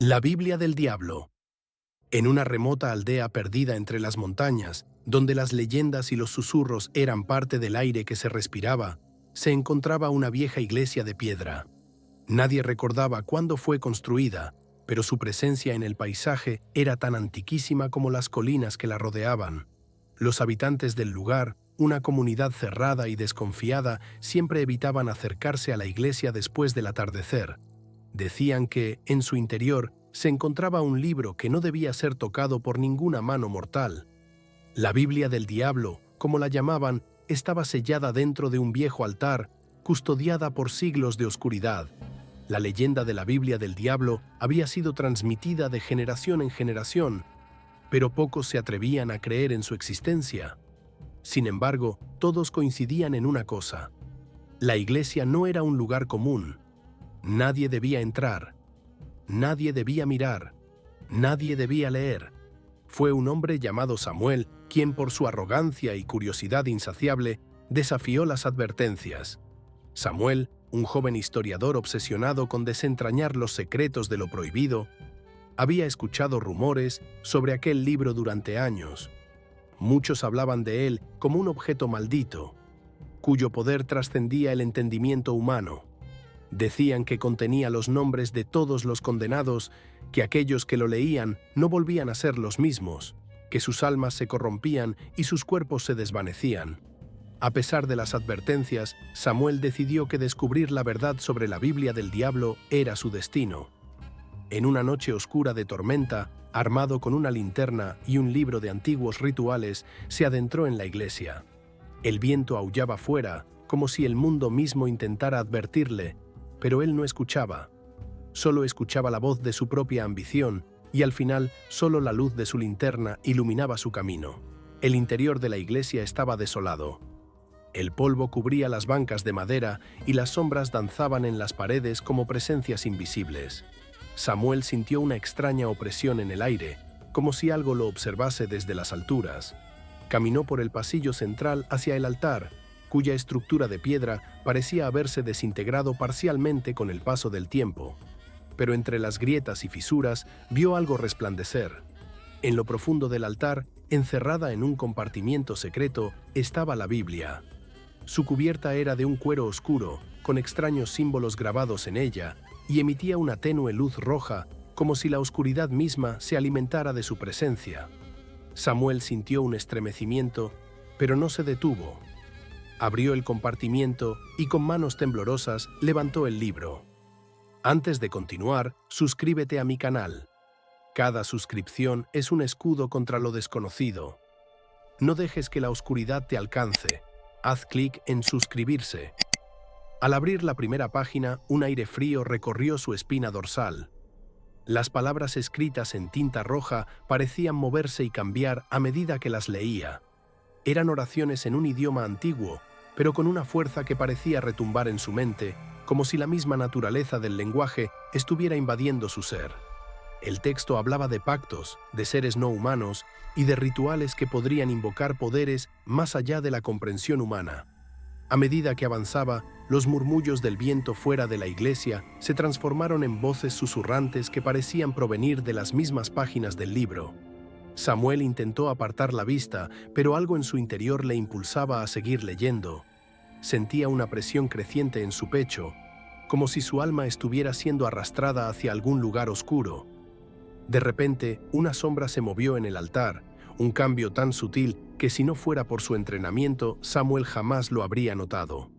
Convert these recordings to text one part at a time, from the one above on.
La Biblia del Diablo. En una remota aldea perdida entre las montañas, donde las leyendas y los susurros eran parte del aire que se respiraba, se encontraba una vieja iglesia de piedra. Nadie recordaba cuándo fue construida, pero su presencia en el paisaje era tan antiquísima como las colinas que la rodeaban. Los habitantes del lugar, una comunidad cerrada y desconfiada, siempre evitaban acercarse a la iglesia después del atardecer. Decían que, en su interior, se encontraba un libro que no debía ser tocado por ninguna mano mortal. La Biblia del Diablo, como la llamaban, estaba sellada dentro de un viejo altar, custodiada por siglos de oscuridad. La leyenda de la Biblia del Diablo había sido transmitida de generación en generación, pero pocos se atrevían a creer en su existencia. Sin embargo, todos coincidían en una cosa: la iglesia no era un lugar común. Nadie debía entrar, nadie debía mirar, nadie debía leer. Fue un hombre llamado Samuel quien, por su arrogancia y curiosidad insaciable, desafió las advertencias. Samuel, un joven historiador obsesionado con desentrañar los secretos de lo prohibido, había escuchado rumores sobre aquel libro durante años. Muchos hablaban de él como un objeto maldito, cuyo poder trascendía el entendimiento humano. Decían que contenía los nombres de todos los condenados, que aquellos que lo leían no volvían a ser los mismos, que sus almas se corrompían y sus cuerpos se desvanecían. A pesar de las advertencias, Samuel decidió que descubrir la verdad sobre la Biblia del Diablo era su destino. En una noche oscura de tormenta, armado con una linterna y un libro de antiguos rituales, se adentró en la iglesia. El viento aullaba fuera, como si el mundo mismo intentara advertirle, pero él no escuchaba. Solo escuchaba la voz de su propia ambición, y al final solo la luz de su linterna iluminaba su camino. El interior de la iglesia estaba desolado. El polvo cubría las bancas de madera y las sombras danzaban en las paredes como presencias invisibles. Samuel sintió una extraña opresión en el aire, como si algo lo observase desde las alturas. Caminó por el pasillo central hacia el altar, cuya estructura de piedra parecía haberse desintegrado parcialmente con el paso del tiempo. Pero entre las grietas y fisuras vio algo resplandecer. En lo profundo del altar, encerrada en un compartimiento secreto, estaba la Biblia. Su cubierta era de un cuero oscuro, con extraños símbolos grabados en ella, y emitía una tenue luz roja, como si la oscuridad misma se alimentara de su presencia. Samuel sintió un estremecimiento, pero no se detuvo. Abrió el compartimiento y con manos temblorosas levantó el libro. Antes de continuar, suscríbete a mi canal. Cada suscripción es un escudo contra lo desconocido. No dejes que la oscuridad te alcance. Haz clic en suscribirse. Al abrir la primera página, un aire frío recorrió su espina dorsal. Las palabras escritas en tinta roja parecían moverse y cambiar a medida que las leía. Eran oraciones en un idioma antiguo, pero con una fuerza que parecía retumbar en su mente, como si la misma naturaleza del lenguaje estuviera invadiendo su ser. El texto hablaba de pactos, de seres no humanos y de rituales que podrían invocar poderes más allá de la comprensión humana. A medida que avanzaba, los murmullos del viento fuera de la iglesia se transformaron en voces susurrantes que parecían provenir de las mismas páginas del libro. Samuel intentó apartar la vista, pero algo en su interior le impulsaba a seguir leyendo. Sentía una presión creciente en su pecho, como si su alma estuviera siendo arrastrada hacia algún lugar oscuro. De repente, una sombra se movió en el altar, un cambio tan sutil que si no fuera por su entrenamiento, Samuel jamás lo habría notado.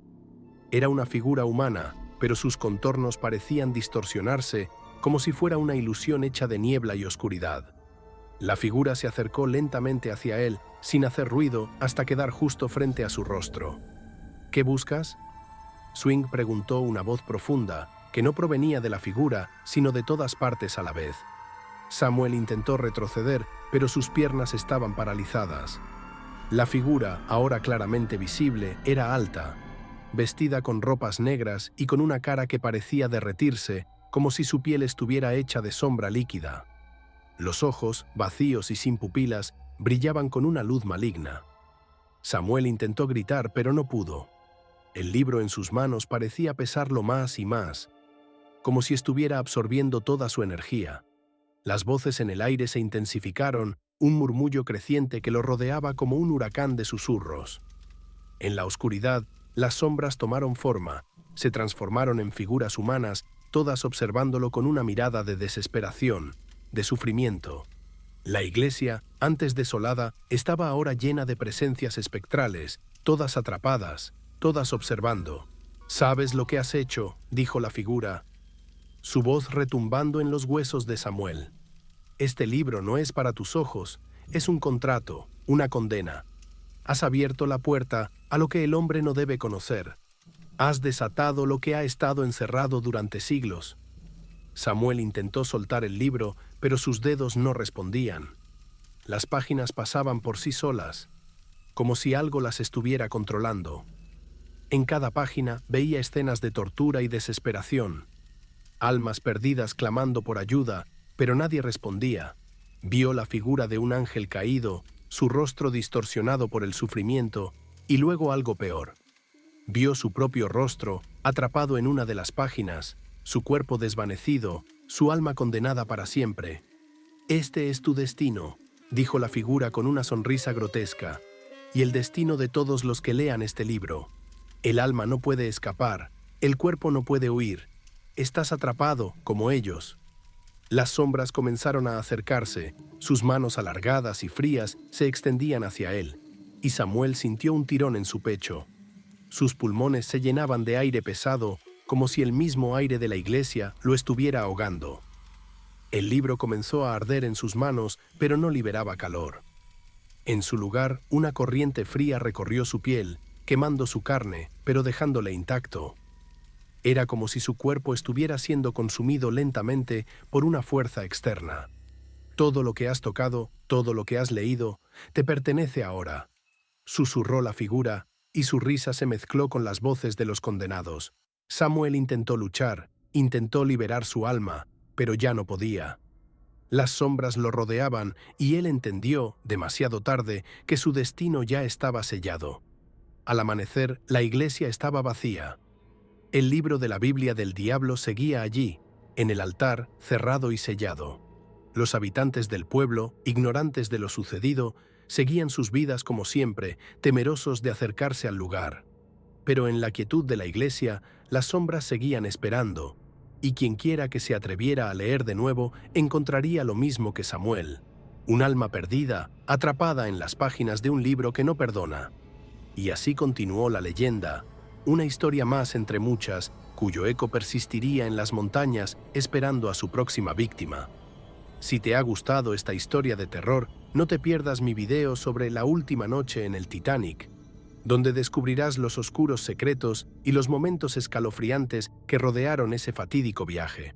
Era una figura humana, pero sus contornos parecían distorsionarse, como si fuera una ilusión hecha de niebla y oscuridad. La figura se acercó lentamente hacia él, sin hacer ruido, hasta quedar justo frente a su rostro. ¿Qué buscas?, Swing preguntó una voz profunda, que no provenía de la figura, sino de todas partes a la vez. Samuel intentó retroceder, pero sus piernas estaban paralizadas. La figura, ahora claramente visible, era alta, vestida con ropas negras y con una cara que parecía derretirse, como si su piel estuviera hecha de sombra líquida. Los ojos, vacíos y sin pupilas, brillaban con una luz maligna. Samuel intentó gritar, pero no pudo. El libro en sus manos parecía pesarlo más y más, como si estuviera absorbiendo toda su energía. Las voces en el aire se intensificaron, un murmullo creciente que lo rodeaba como un huracán de susurros. En la oscuridad, las sombras tomaron forma, se transformaron en figuras humanas, todas observándolo con una mirada de desesperación, de sufrimiento. La iglesia, antes desolada, estaba ahora llena de presencias espectrales, todas atrapadas, todas observando. «¿Sabes lo que has hecho?», dijo la figura, su voz retumbando en los huesos de Samuel. «Este libro no es para tus ojos, es un contrato, una condena. Has abierto la puerta a lo que el hombre no debe conocer. Has desatado lo que ha estado encerrado durante siglos». Samuel intentó soltar el libro, pero sus dedos no respondían. Las páginas pasaban por sí solas, como si algo las estuviera controlando. En cada página veía escenas de tortura y desesperación. Almas perdidas clamando por ayuda, pero nadie respondía. Vio la figura de un ángel caído, su rostro distorsionado por el sufrimiento, y luego algo peor. Vio su propio rostro, atrapado en una de las páginas, su cuerpo desvanecido, su alma condenada para siempre. «Este es tu destino», dijo la figura con una sonrisa grotesca, «y el destino de todos los que lean este libro. El alma no puede escapar, el cuerpo no puede huir. Estás atrapado, como ellos». Las sombras comenzaron a acercarse, sus manos alargadas y frías se extendían hacia él, y Samuel sintió un tirón en su pecho. Sus pulmones se llenaban de aire pesado, como si el mismo aire de la iglesia lo estuviera ahogando. El libro comenzó a arder en sus manos, pero no liberaba calor. En su lugar, una corriente fría recorrió su piel, quemando su carne, pero dejándole intacto. Era como si su cuerpo estuviera siendo consumido lentamente por una fuerza externa. «Todo lo que has tocado, todo lo que has leído, te pertenece ahora», susurró la figura, y su risa se mezcló con las voces de los condenados. Samuel intentó luchar, intentó liberar su alma, pero ya no podía. Las sombras lo rodeaban y él entendió, demasiado tarde, que su destino ya estaba sellado. Al amanecer, la iglesia estaba vacía. El libro de la Biblia del diablo seguía allí, en el altar, cerrado y sellado. Los habitantes del pueblo, ignorantes de lo sucedido, seguían sus vidas como siempre, temerosos de acercarse al lugar. Pero en la quietud de la iglesia, las sombras seguían esperando, y quienquiera que se atreviera a leer de nuevo encontraría lo mismo que Samuel, un alma perdida, atrapada en las páginas de un libro que no perdona. Y así continuó la leyenda, una historia más entre muchas, cuyo eco persistiría en las montañas esperando a su próxima víctima. Si te ha gustado esta historia de terror, no te pierdas mi video sobre la última noche en el Titanic, donde descubrirás los oscuros secretos y los momentos escalofriantes que rodearon ese fatídico viaje.